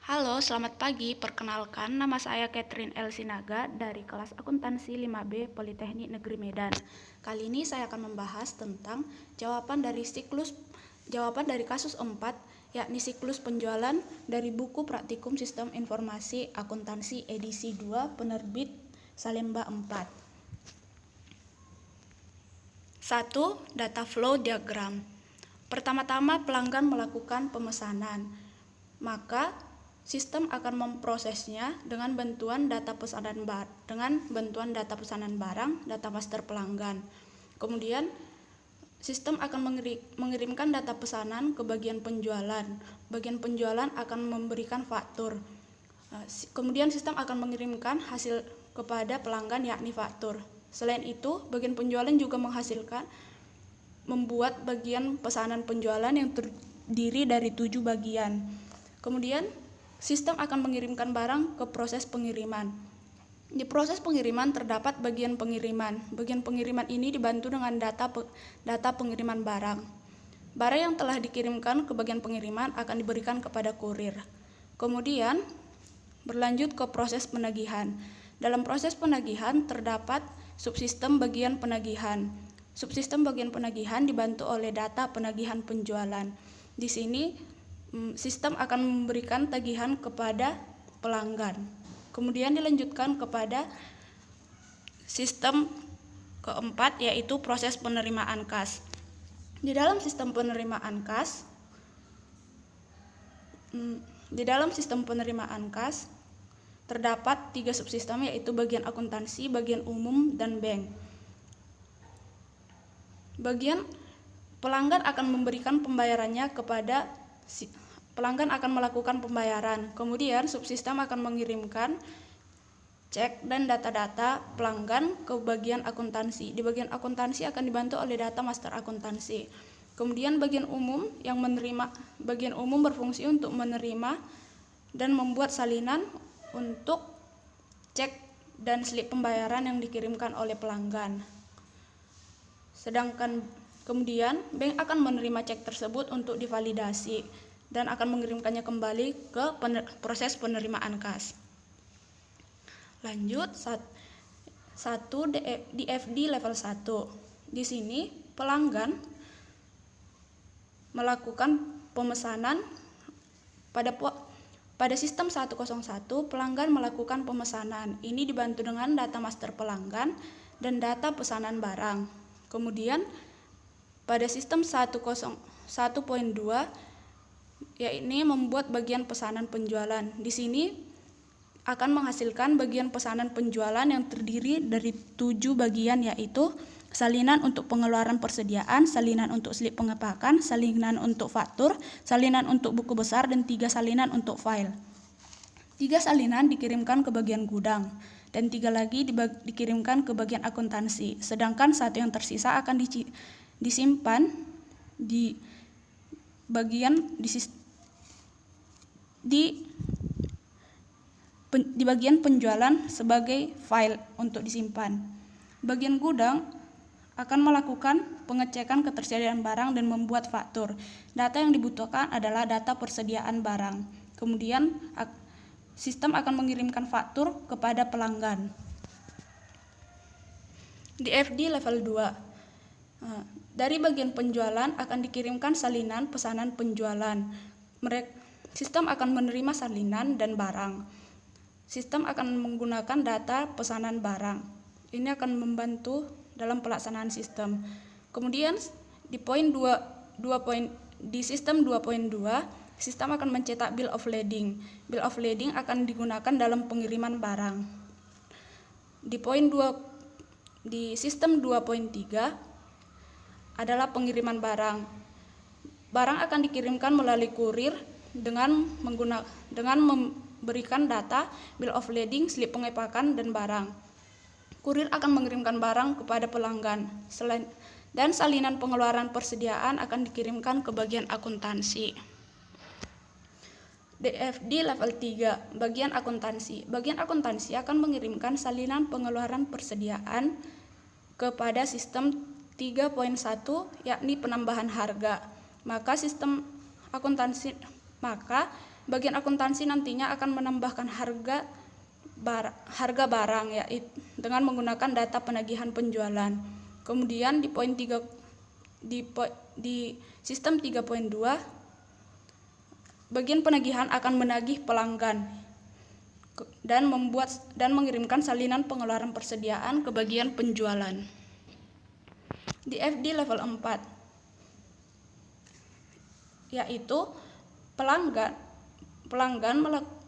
Halo, selamat pagi. Perkenalkan, nama saya Catherine L. Sinaga dari kelas Akuntansi 5B Politeknik Negeri Medan. Kali ini saya akan membahas tentang jawaban dari kasus 4, yakni siklus penjualan dari buku Praktikum Sistem Informasi Akuntansi edisi 2 penerbit Salemba 4. 1. Data flow diagram. Pertama-tama pelanggan melakukan pemesanan, maka sistem akan memprosesnya dengan bantuan data pesanan barang, data master pelanggan. Kemudian sistem akan mengirimkan data pesanan ke bagian penjualan. Bagian penjualan akan memberikan faktur. Kemudian sistem akan mengirimkan hasil kepada pelanggan, yakni faktur. Selain itu, bagian penjualan juga membuat bagian pesanan penjualan yang terdiri dari 7 bagian. Kemudian sistem akan mengirimkan barang ke proses pengiriman. Di proses pengiriman terdapat bagian pengiriman. Bagian pengiriman ini dibantu dengan data pengiriman barang. Barang yang telah dikirimkan ke bagian pengiriman akan diberikan kepada kurir. Kemudian berlanjut ke proses penagihan. Dalam proses penagihan terdapat subsistem bagian penagihan. Subsistem bagian penagihan dibantu oleh data penagihan penjualan. Di sini sistem akan memberikan tagihan kepada pelanggan. Kemudian dilanjutkan kepada sistem keempat, yaitu proses penerimaan kas. Di dalam sistem penerimaan kas terdapat 3 subsistem, yaitu bagian akuntansi, bagian umum, dan bank. Bagian pelanggan akan memberikan pembayarannya kepada pelanggan akan melakukan pembayaran. Kemudian subsistem akan mengirimkan cek dan data-data pelanggan ke bagian akuntansi. Di bagian akuntansi akan dibantu oleh data master akuntansi. Kemudian bagian umum berfungsi untuk menerima dan membuat salinan untuk cek dan slip pembayaran yang dikirimkan oleh pelanggan. Sedangkan kemudian bank akan menerima cek tersebut untuk divalidasi dan akan mengirimkannya kembali ke proses penerimaan kas. Lanjut, 1 DFD level 1. Di sini pelanggan melakukan pemesanan pada sistem 101, pelanggan melakukan pemesanan. Ini dibantu dengan data master pelanggan dan data pesanan barang. Kemudian pada sistem 1.2, yakni membuat bagian pesanan penjualan. Di sini akan menghasilkan bagian pesanan penjualan yang terdiri dari 7 bagian, yaitu salinan untuk pengeluaran persediaan, salinan untuk slip pengepakan, salinan untuk faktur, salinan untuk buku besar, dan 3 salinan untuk file. 3 salinan dikirimkan ke bagian gudang dan 3 lagi dikirimkan ke bagian akuntansi, sedangkan 1 yang tersisa akan disimpan di bagian penjualan sebagai file untuk disimpan. Bagian gudang akan melakukan pengecekan ketersediaan barang dan membuat faktur. Data yang dibutuhkan adalah data persediaan barang. Kemudian sistem akan mengirimkan faktur kepada pelanggan. DFD level 2. Dari bagian penjualan akan dikirimkan salinan pesanan penjualan. Sistem akan menerima salinan dan barang. Sistem akan menggunakan data pesanan barang. Ini akan membantu dalam pelaksanaan sistem. Kemudian di sistem 2.2, sistem akan mencetak bill of lading. Bill of lading akan digunakan dalam pengiriman barang. Di sistem 2.3 adalah pengiriman barang. Barang akan dikirimkan melalui kurir dengan memberikan data bill of lading, slip pengepakan, dan barang. Kurir akan mengirimkan barang kepada pelanggan. Dan salinan pengeluaran persediaan akan dikirimkan ke bagian akuntansi. DFD level 3, bagian akuntansi. Bagian akuntansi akan mengirimkan salinan pengeluaran persediaan kepada sistem 3.1, yakni penambahan harga. Maka bagian akuntansi nantinya akan menambahkan harga barang ya dengan menggunakan data penagihan penjualan. Kemudian di poin 3 di sistem 3.2 bagian penagihan akan menagih pelanggan dan mengirimkan salinan pengeluaran persediaan ke bagian penjualan. Di FD level 4 yaitu pelanggan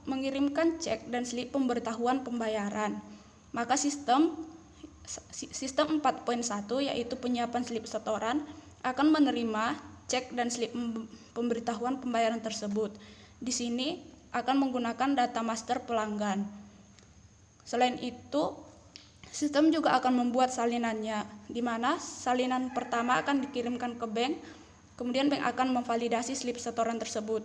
mengirimkan cek dan slip pemberitahuan pembayaran. Maka sistem 4.1 yaitu penyiapan slip setoran akan menerima cek dan slip pemberitahuan pembayaran tersebut. Di sini akan menggunakan data master pelanggan. Selain itu, sistem juga akan membuat salinannya, di mana salinan pertama akan dikirimkan ke bank, kemudian bank akan memvalidasi slip setoran tersebut.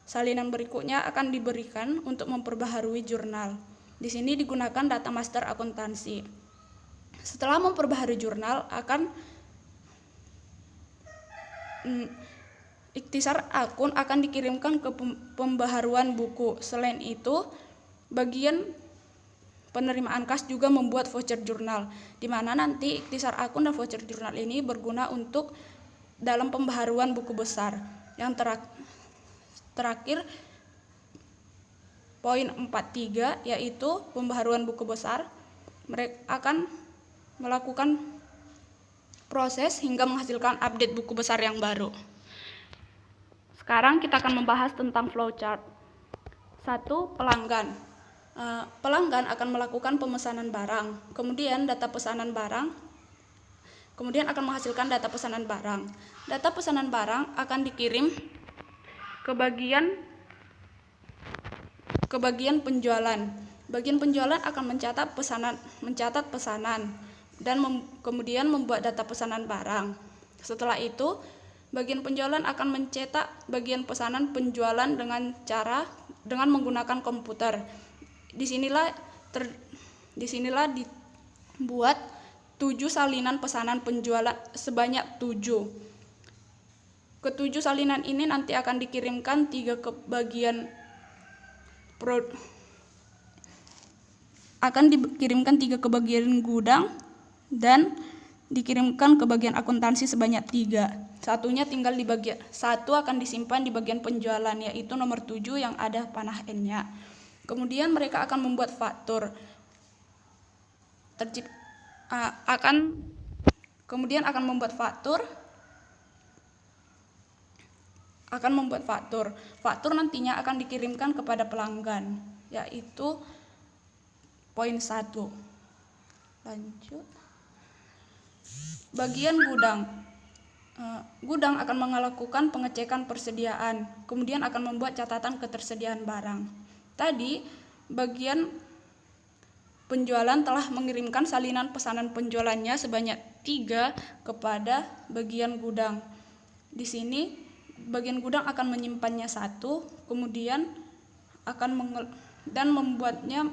Salinan berikutnya akan diberikan untuk memperbaharui jurnal. Di sini digunakan data master akuntansi. Setelah memperbaharui jurnal, ikhtisar akun akan dikirimkan ke pembaharuan buku. Selain itu, bagian penerimaan kas juga membuat voucher jurnal, di mana nanti ikhtisar akun dan voucher jurnal ini berguna untuk dalam pembaharuan buku besar. Yang terakhir poin 4.3 yaitu pembaharuan buku besar. Mereka akan melakukan proses hingga menghasilkan update buku besar yang baru. Sekarang kita akan membahas tentang flowchart. 1. Pelanggan. Pelanggan akan melakukan pemesanan barang, kemudian data pesanan barang, kemudian akan menghasilkan data pesanan barang. Data pesanan barang akan dikirim ke bagian penjualan. Bagian penjualan akan mencatat pesanan dan kemudian membuat data pesanan barang. Setelah itu, bagian penjualan akan mencetak bagian pesanan penjualan dengan menggunakan komputer. Disinilah dibuat 7 salinan pesanan penjualan sebanyak 7. Ketujuh salinan ini nanti akan dikirimkan 3 ke bagian gudang dan dikirimkan ke bagian akuntansi sebanyak 3. Satunya tinggal satu akan disimpan di bagian penjualan, yaitu nomor 7 yang ada panah N-nya. Kemudian mereka akan membuat faktur. Kemudian akan membuat faktur. Faktur nantinya akan dikirimkan kepada pelanggan, yaitu poin 1. Lanjut. Bagian gudang. Gudang akan melakukan pengecekan persediaan, kemudian akan membuat catatan ketersediaan barang. Tadi bagian penjualan telah mengirimkan salinan pesanan penjualannya sebanyak 3 kepada bagian gudang. Di sini bagian gudang akan menyimpannya 1, kemudian membuatnya.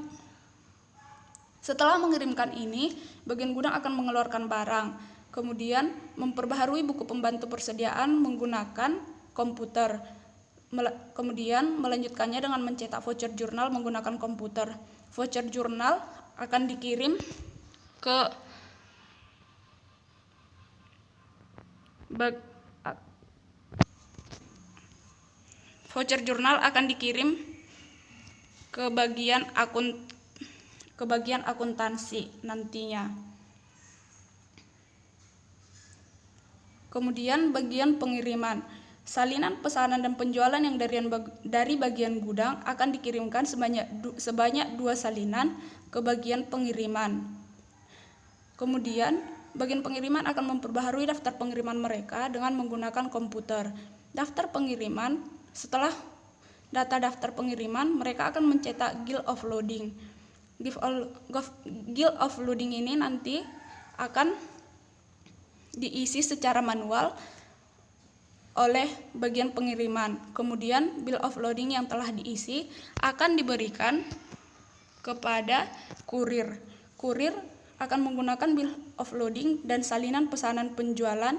Setelah mengirimkan ini, bagian gudang akan mengeluarkan barang, kemudian memperbaharui buku pembantu persediaan menggunakan komputer. Kemudian melanjutkannya dengan mencetak voucher jurnal menggunakan komputer. Voucher jurnal akan dikirim ke bagian akuntansi nantinya. Kemudian bagian pengiriman. Salinan pesanan dan penjualan yang dari bagian gudang akan dikirimkan sebanyak 2 salinan ke bagian pengiriman. Kemudian bagian pengiriman akan memperbaharui daftar pengiriman mereka dengan menggunakan komputer. Setelah data daftar pengiriman, mereka akan mencetak Guild of Loading. Guild of Loading ini nanti akan diisi secara manual oleh bagian pengiriman. Kemudian bill of loading yang telah diisi akan diberikan kepada kurir. Kurir akan menggunakan bill of loading dan salinan pesanan penjualan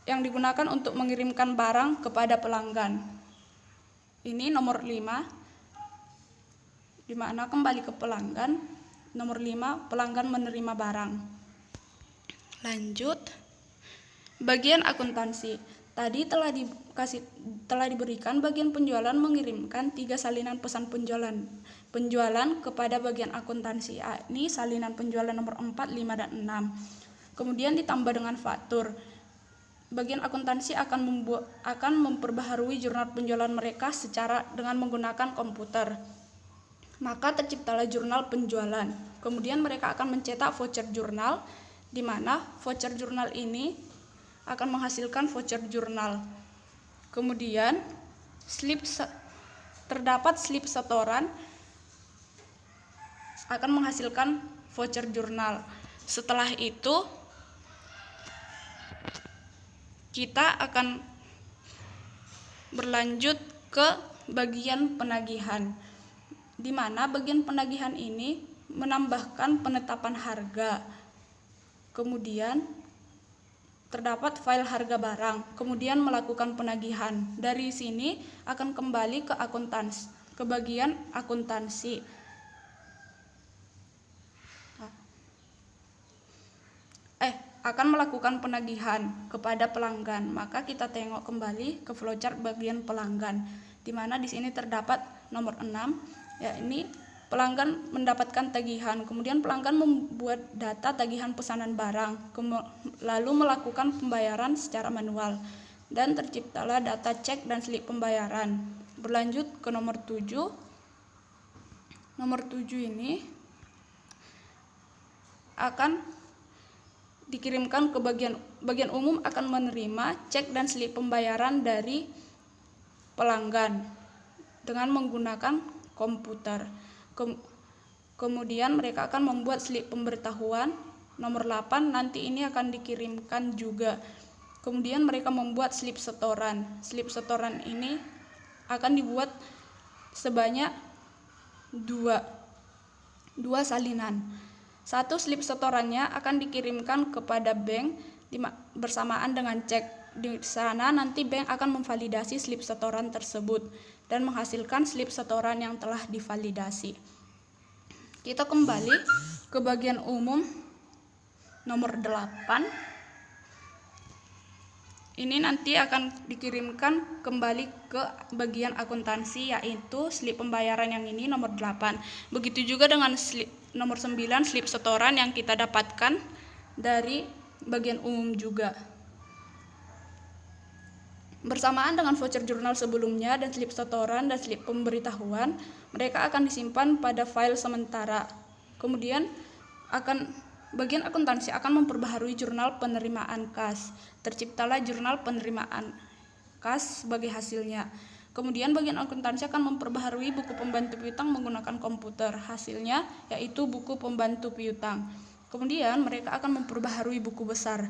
yang digunakan untuk mengirimkan barang kepada pelanggan. ini nomor 5, di mana kembali ke pelanggan. Nomor 5, pelanggan menerima barang. Lanjut, bagian akuntansi. Tadi telah diberikan bagian penjualan mengirimkan 3 salinan pesan penjualan kepada bagian akuntansi. Ini salinan penjualan nomor 4, 5, dan 6. Kemudian ditambah dengan faktur. Bagian akuntansi akan memperbaharui jurnal penjualan mereka dengan menggunakan komputer. Maka terciptalah jurnal penjualan. Kemudian mereka akan mencetak voucher jurnal, di mana voucher jurnal ini akan menghasilkan voucher jurnal. Kemudian terdapat slip setoran akan menghasilkan voucher jurnal. Setelah itu kita akan berlanjut ke bagian penagihan, di mana bagian penagihan ini menambahkan penetapan harga. Kemudian terdapat file harga barang, kemudian melakukan penagihan. Dari sini akan kembali ke bagian akuntansi. Akan melakukan penagihan kepada pelanggan. Maka kita tengok kembali ke flowchart bagian pelanggan, di mana di sini terdapat nomor 6, yakni pelanggan mendapatkan tagihan. Kemudian pelanggan membuat data tagihan pesanan barang, lalu melakukan pembayaran secara manual, dan terciptalah data cek dan slip pembayaran. Berlanjut ke nomor 7. Nomor 7 ini akan dikirimkan ke bagian umum, akan menerima cek dan slip pembayaran dari pelanggan dengan menggunakan komputer. Kemudian mereka akan membuat slip pemberitahuan. Nomor 8 nanti ini akan dikirimkan juga. Kemudian mereka membuat slip setoran. Slip setoran ini akan dibuat sebanyak 2 salinan. Satu slip setorannya akan dikirimkan kepada bank bersamaan dengan cek. Di sana nanti bank akan memvalidasi slip setoran tersebut dan menghasilkan slip setoran yang telah divalidasi. Kita kembali ke bagian umum nomor 8. Ini nanti akan dikirimkan kembali ke bagian akuntansi, yaitu slip pembayaran yang ini nomor 8. Begitu juga dengan nomor 9, slip setoran yang kita dapatkan dari bagian umum juga. Bersamaan dengan voucher jurnal sebelumnya dan slip setoran dan slip pemberitahuan, mereka akan disimpan pada file sementara. Kemudian bagian akuntansi akan memperbaharui jurnal penerimaan kas. Terciptalah jurnal penerimaan kas sebagai hasilnya. Kemudian bagian akuntansi akan memperbaharui buku pembantu piutang menggunakan komputer. Hasilnya yaitu buku pembantu piutang. Kemudian mereka akan memperbaharui buku besar.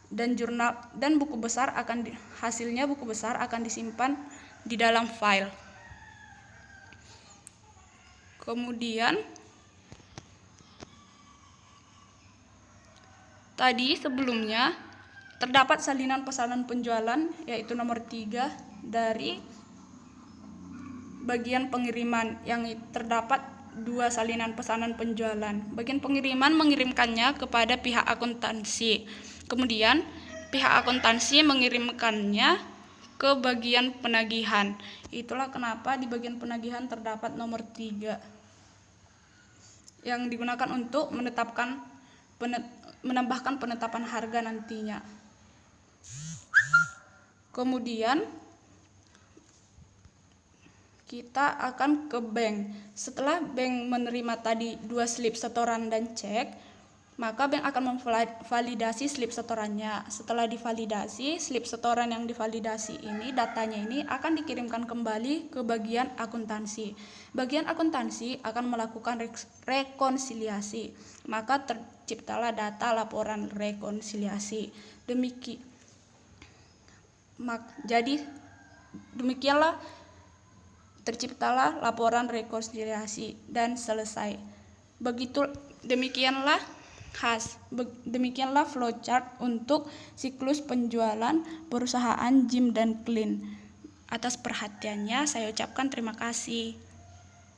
Dan buku besar hasilnya buku besar akan disimpan di dalam file. Kemudian tadi sebelumnya terdapat salinan pesanan penjualan, yaitu nomor 3 dari bagian pengiriman, yang terdapat 2 salinan pesanan penjualan. Bagian pengiriman mengirimkannya kepada pihak akuntansi. Kemudian pihak akuntansi mengirimkannya ke bagian penagihan. Itulah kenapa di bagian penagihan terdapat nomor 3 yang digunakan untuk menambahkan penetapan harga nantinya. Kemudian kita akan ke bank. Setelah bank menerima tadi 2 slip setoran dan cek, maka bank akan memvalidasi slip setorannya. Setelah divalidasi, slip setoran yang divalidasi ini, datanya ini akan dikirimkan kembali ke bagian akuntansi. Bagian akuntansi akan melakukan rekonsiliasi. Maka terciptalah data laporan rekonsiliasi. Demikianlah terciptalah laporan rekonsiliasi dan selesai. Demikianlah flowchart untuk siklus penjualan perusahaan Jim dan Clean. Atas perhatiannya, saya ucapkan terima kasih.